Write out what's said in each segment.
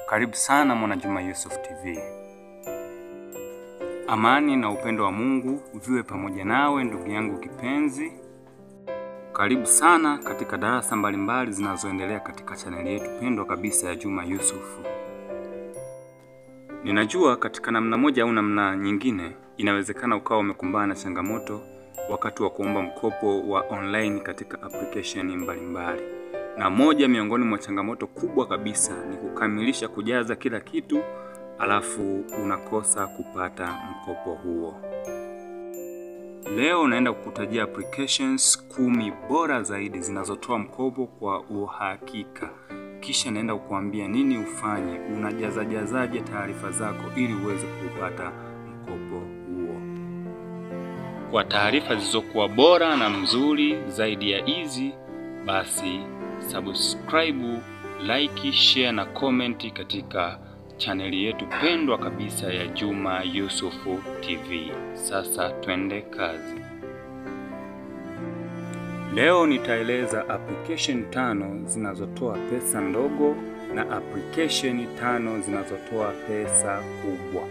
Karibu sana mwana Juma Yusuf TV. Amani na upendo wa Mungu viwe pamoja nawe ndugu yangu kipenzi. Karibu sana katika darasa mbalimbali zinazoendelea katika chaneli yetu pendwa kabisa ya Juma Yusuf. Ninajua katika namna moja au namna nyingine inawezekana ukawa umekumbana na changamoto wakati wa kuomba mkopo wa online katika application mbalimbali. Na moja miongoni mwa changamoto kubwa kabisa ni kukamilisha kujaza kila kitu alafu unakosa kupata mkopo huo. Leo naenda kukutajia applications 10 bora zaidi zinazotoa mkopo kwa uhakika. Kisha naenda kukuambia nini ufanye, unajazaje taarifa zako ili uweze kupata mkopo huo. Kwa taarifa zilizokuwa bora na mzuri zaidi ya hizi, basi subscribe, like, share na comment katika chaneli yetu pendwa kabisa ya Juma Yusuf TV. Sasa twende kazi. Leo nitaeleza application 5 zinazotoa pesa ndogo na application 5 zinazotoa pesa kubwa.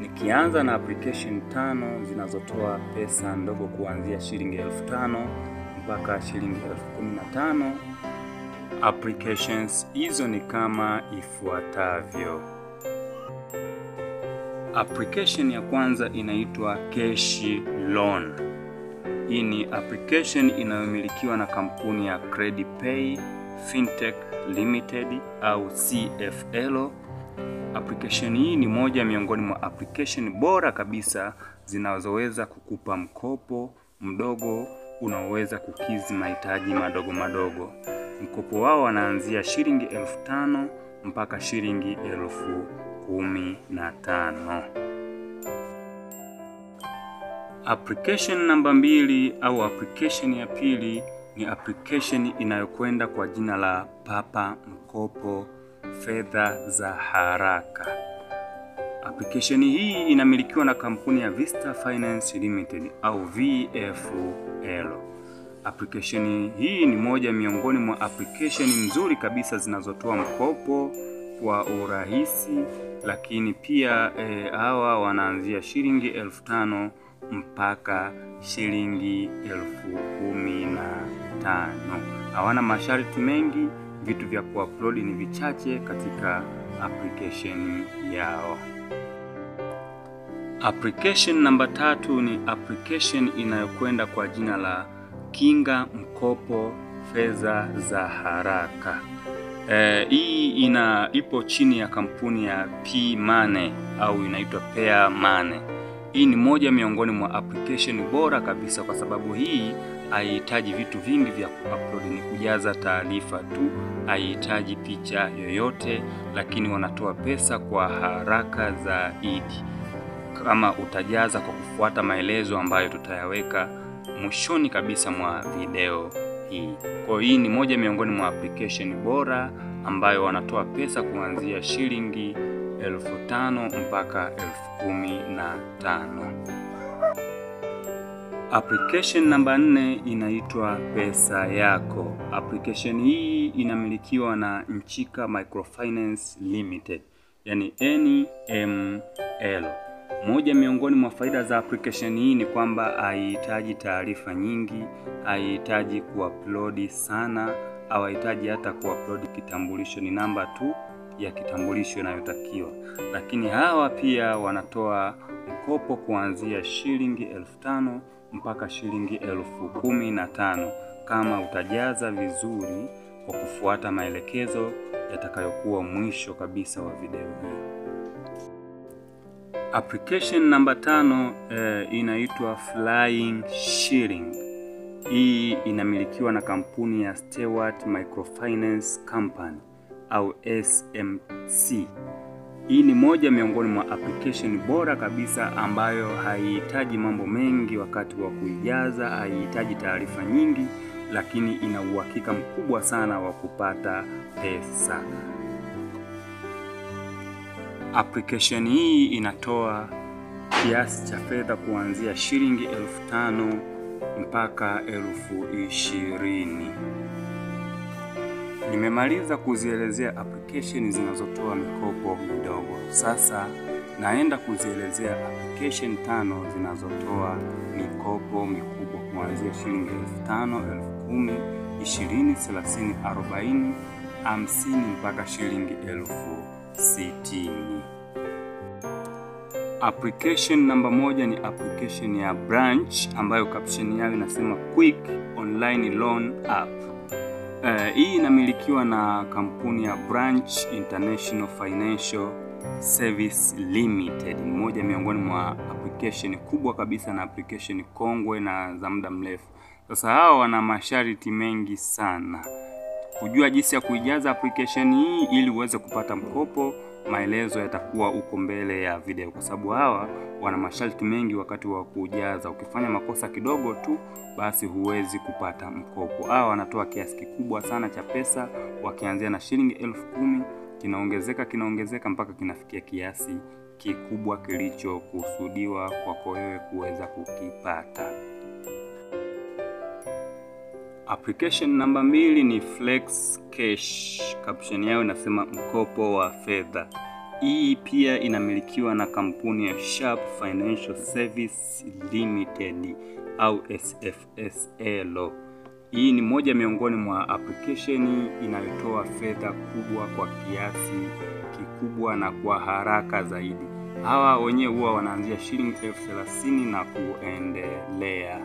Nikianza na application 5 zinazotoa pesa ndogo kuanzia shilingi 5,000 mpaka shilingi 15,000. Applications hizo ni kama ifuatavyo. Application ya kwanza inaitwa Cash Loan. Hii ni application inayomilikiwa na kampuni ya CreditPay Fintech Limited au CFL. Application hii ni moja miongoni mwa application bora kabisa zinazoweza kukupa mkopo mdogo unaoweza kukidhi mahitaji madogo. Mkopo wao wanaanzia shilingi 5,000 mpaka shilingi 15,000. Application namba 2 au application ya pili ni application inayokwenda kwa jina la Papa Mkopo Fedha za Haraka. Application hii inamilikiwa na kampuni ya Vista Finance Limited au VFL. Application hii ni moja miongoni mwa application nzuri kabisa zinazotoa mkopo kwa urahisi, lakini pia hawa wanaanzia shilingi 5,000 mpaka shilingi 15,000. Hawana masharti mengi, vitu vya kuupload ni vichache katika application yao. Application namba 3 ni application inayokwenda kwa jina la Kinga Mkopo Fedha za Haraka. Hii ipo chini ya kampuni ya P-Money au inaitwa Pair Money. Hii ni moja miongoni mwa application bora kabisa kwa sababu hii haihitaji vitu vingi vya kuupload, ni kujaza taarifa tu, haihitaji picha yoyote, lakini wanatoa pesa kwa haraka zaidi kama utajaza kwa kufuata maelezo ambayo tutayaweka mwishoni kabisa mwa video hii. Kwa hii ni moja miongoni mwa application bora ambayo wanatoa pesa kuanzia shilingi 5,000 mpaka 15,000. Application namba 4 inaitwa Pesa Yako. Application hii inamilikiwa na Nchika Microfinance Limited, yani NML. Moja miongoni mwa faida za application hii ni kwamba haihitaji taarifa nyingi, haihitaji kuupload sana, au haihitaji hata kuupload kitambulisho, ni namba tu ya kitambulisho inayotakiwa. Lakini hawa pia wanatoa mkopo kuanzia shilingi 5,000 mpaka shilingi 15,000 kama utajaza vizuri kwa kufuata maelekezo yatakayokuwa mwisho kabisa wa video hii. Application namba 5 inaitwa Flying Shilling. Hii inamilikiwa na kampuni ya Stewart Microfinance Company au SMC. Hii ni moja miongoni mwa application bora kabisa ambayo haihitaji mambo mengi wakati wa kuijaza, haihitaji taarifa nyingi, lakini ina uhakika mkubwa sana wa kupata pesa. Application hii inatoa kiasi cha fedha kuanzia shilingi 5,000 mpaka 20,000. Nimemaliza kuzielezea application zinazotoa mikopo midogo. Sasa naenda kuzielezea application 5 zinazotoa mikopo mikubwa kuanzia shilingi 5,000, 10,000, 20, 30, 40, 50 mpaka shilingi 60,000. Application namba 1 ni application ya Branch ambayo caption yao inasema Quick Online Loan App. Hii inamilikiwa na kampuni ya Branch International Financial Service Limited. Ni moja miongoni mwa application kubwa kabisa na application kongwe na za muda mrefu. Sasa hao wana masharti mengi sana. Kujua jinsi ya kuijaza application hii ili uweze kupata mkopo, maelezo yatakuwa huko mbele ya video, kwa sababu hawa wana masharti mengi wakati wa kujaza. Ukifanya makosa kidogo tu basi huwezi kupata mkopo. Hawa wanatoa kiasi kikubwa sana cha pesa, wakianzia na shilingi 10,000 kinaongezeka mpaka kinafikia kiasi kikubwa kilichokusudiwa kwako wewe kuweza kukipata. Application namba 2 ni Flex Cash. Caption yao inasema mkopo wa fedha. Hii pia inamilikiwa na kampuni ya Sharp Financial Service Limited au SFSL. Hii ni moja miongoni mwa application inayotoa fedha kubwa kwa kiasi kikubwa na kwa haraka zaidi. Hawa wenyewe huwa wanaanzia shilingi 30,000 na kuendelea.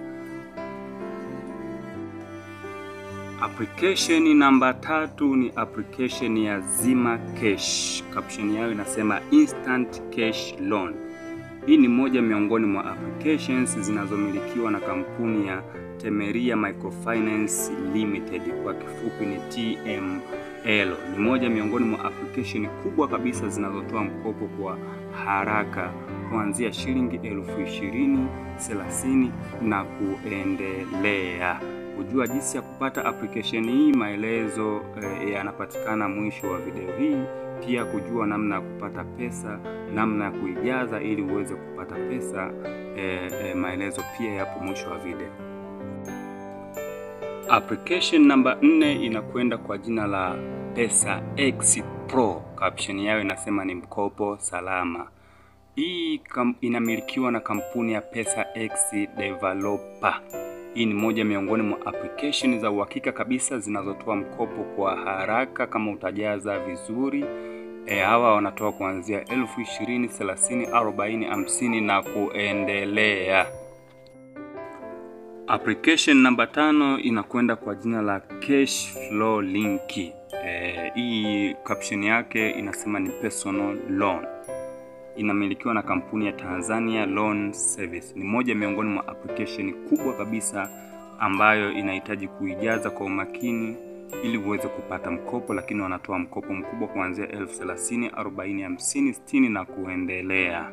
Application namba 3 ni application ya Zima Cash. Caption yao inasema Instant Cash Loan. Hii ni moja miongoni mwa applications zinazomilikiwa na kampuni ya Temeria Microfinance Limited, kwa kifupi ni TML. Ni moja miongoni mwa application kubwa kabisa zinazotoa mkopo kwa haraka kuanzia shilingi 20,000, 30 na kuendelea. Kujua jinsi ya kupata application hii, maelezo yanapatikana mwisho wa video hii. Pia kujua namna ya kupata pesa, namna ya kuijaza ili uweze kupata pesa, maelezo pia yapo mwisho wa video. Application namba 4 inakwenda kwa jina la PesaX Pro. Caption yao inasema ni mkopo salama. Hii inamilikiwa na kampuni ya PesaX Developer. Hii ni moja miongoni mwa application za uhakika kabisa zinazotoa mkopo kwa haraka kama utajaza vizuri. Hawa wanatoa kuanzia 20,000, 30, 40, 50 na kuendelea. Application namba 5 inakwenda kwa jina la Cash Flow Link. Hii caption yake inasema ni personal loan. Inamilikiwa na kampuni ya Tanzania Loan Service. Ni moja miongoni mwa application kubwa kabisa ambayo inahitaji kuijaza kwa umakini ili uweze kupata mkopo, lakini wanatoa mkopo mkubwa kuanzia 30,000, 40, 50, 60 na kuendelea.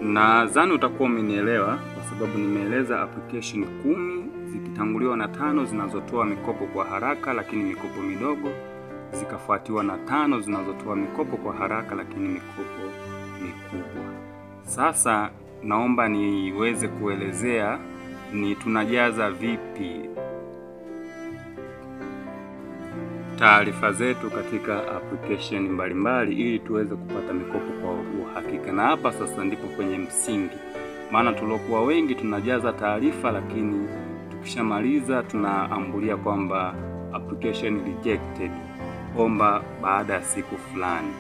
Nadhani utakuwa umenielewa kwa sababu nimeeleza application 10 zikitanguliwa na 5 zinazotoa mikopo kwa haraka lakini mikopo midogo, zikafuatiwa na 5 zinazotoa mikopo kwa haraka lakini mikopo mikubwa. Sasa naomba niweze kuelezea ni tunajaza vipi taarifa zetu katika application mbalimbali ili tuweze kupata mikopo kwa uhakika. Na hapa sasa ndipo kwenye msingi. Maana tulokuwa wengi tunajaza taarifa lakini tukishamaliza tunaambulia kwamba application rejected, omba baada ya siku fulani.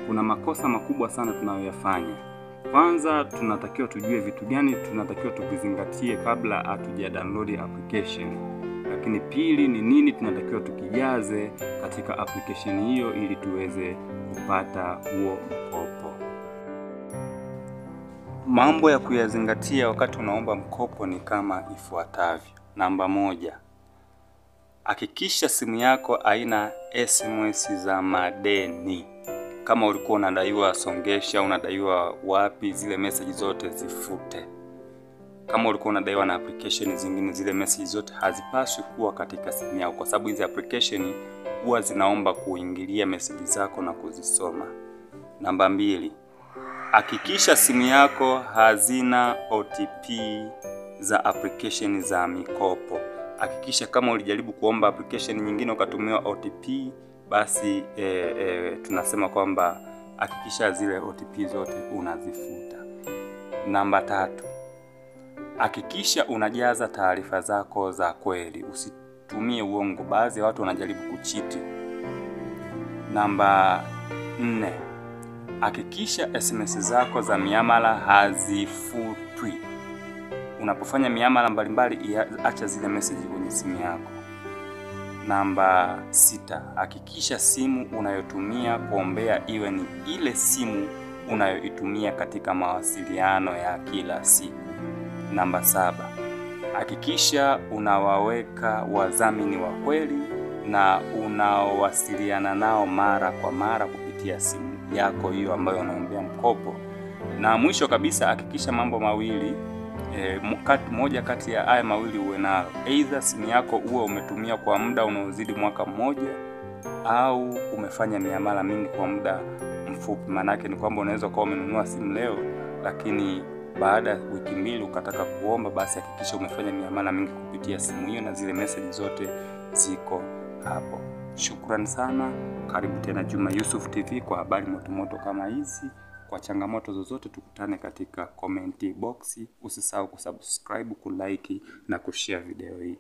Kuna makosa makubwa sana tunayoyafanya. Kwanza tunatakiwa tujue vitu gani tunatakiwa tukizingatie kabla hatuja download application. Lakini pili ni nini tunatakiwa tukijaze katika application hiyo ili tuweze kupata huo mkopo. Mambo ya kuyazingatia wakati unaomba mkopo ni kama ifuatavyo. Namba 1. Hakikisha simu yako haina SMS za madeni. Kama ulikuwa unadaiwa Songesha, unadaiwa wapi, zile message zote zifute. Kama ulikuwa unadaiwa na application zingine, zile message zote hazipaswi kuwa katika simu yako, kwa sababu hizi application huwa zinaomba kuingilia message zako na kuzisoma. Namba 2. Hakikisha simu yako hazina OTP za application za mikopo. hakikisha kama ulijaribu kuomba application nyingine ukatumiwa OTP, basi tunasema kwamba hakikisha zile OTP zote unazifuta. Namba 3, hakikisha unajaza taarifa zako za kweli, usitumie uongo. Baadhi ya watu wanajaribu kuchiti. Namba 4, hakikisha SMS zako za miamala hazifutwi. Unapofanya miamala mbalimbali, acha zile message kwenye simu yako. Namba 6, hakikisha simu unayotumia kuombea iwe ni ile simu unayoitumia katika mawasiliano ya kila siku. Namba 7, hakikisha unawaweka wadhamini wa kweli na unaowasiliana nao mara kwa mara kupitia simu yako hiyo ambayo unaombea mkopo. Na mwisho kabisa, hakikisha mambo mawili, moja kati ya haya mawili uwe nayo. Either simu yako uwe umetumia kwa muda unaozidi mwaka mmoja, au umefanya miamala mingi kwa muda mfupi. Manake ni kwamba unaweza kuwa umenunua simu leo, lakini baada ya wiki 2 ukataka kuomba, basi hakikisha umefanya miamala mingi kupitia simu hiyo na zile message zote ziko hapo. Shukrani sana. Karibu tena Juma Yusuf TV kwa habari moto kama hizi. Kwa changamoto zozote tukutane katika comment box. Usisahau kusubscribe, kulike na kushare video hii.